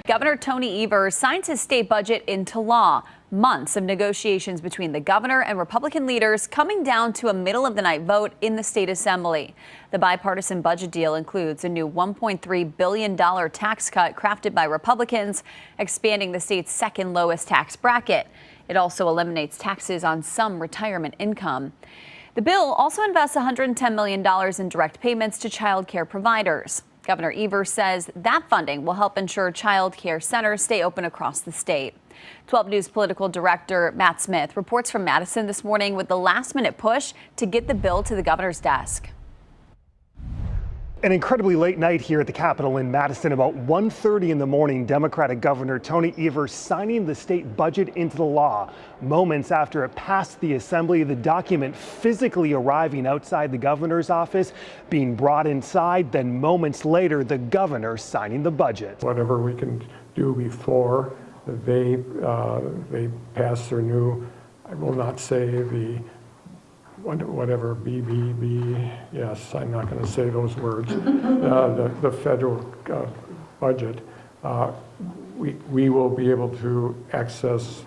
Governor Tony Evers signs his state budget into law. Months of negotiations between the governor and Republican leaders coming down to a middle-of-the-night vote in the state assembly. The bipartisan budget deal includes a new $1.3 billion tax cut crafted by Republicans, expanding the state's second lowest tax bracket. It also eliminates taxes on some retirement income. The bill also invests $110 million in direct payments to child care providers. Governor Evers says that funding will help ensure child care centers stay open across the state. 12 News political director Matt Smith reports from Madison this morning with the last-minute push to get the bill to the governor's desk. An incredibly late night here at the Capitol in Madison. About 1:30 in the morning, Democratic Governor Tony Evers signing the state budget into the law. Moments after it passed the assembly, the document physically arriving outside the governor's office, being brought inside, then moments later, the governor signing the budget. Whatever we can do before they pass their new, I will not say the whatever BBB, yes, I'm not going to say those words, the federal budget, we will be able to access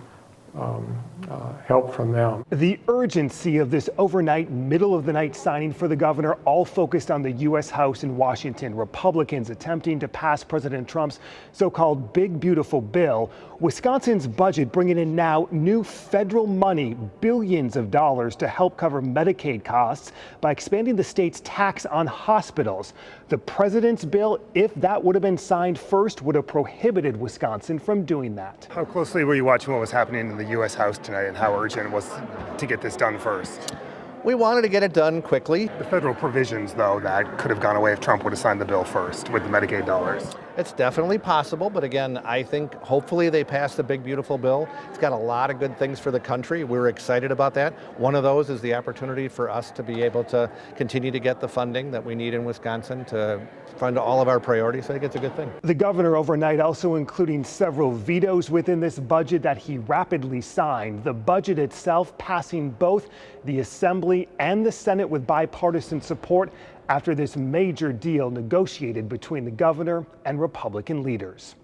help from them. The urgency of this overnight, middle-of-the-night signing for the governor, all focused on the U.S. House in Washington. Republicans attempting to pass President Trump's so-called Big Beautiful Bill. Wisconsin's budget bringing in now new federal money, billions of dollars to help cover Medicaid costs by expanding the state's tax on hospitals. The president's bill, if that would have been signed first, would have prohibited Wisconsin from doing that. How closely were you watching what was happening in the U.S. House tonight and how urgent it was to get this done first? We wanted to get it done quickly. The federal provisions, though, that could have gone away if Trump would have signed the bill first with the Medicaid dollars. It's definitely possible, but again, I think hopefully they pass the Big Beautiful Bill. It's got a lot of good things for the country. We're excited about that. One of those is the opportunity for us to be able to continue to get the funding that we need in Wisconsin to fund all of our priorities. I think it's a good thing. The governor overnight also including several vetoes within this budget that he rapidly signed. The budget itself passing both the Assembly and the Senate with bipartisan support after this major deal negotiated between the governor and Republican leaders.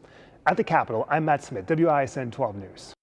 At the Capitol, I'm Matt Smith, WISN 12 News.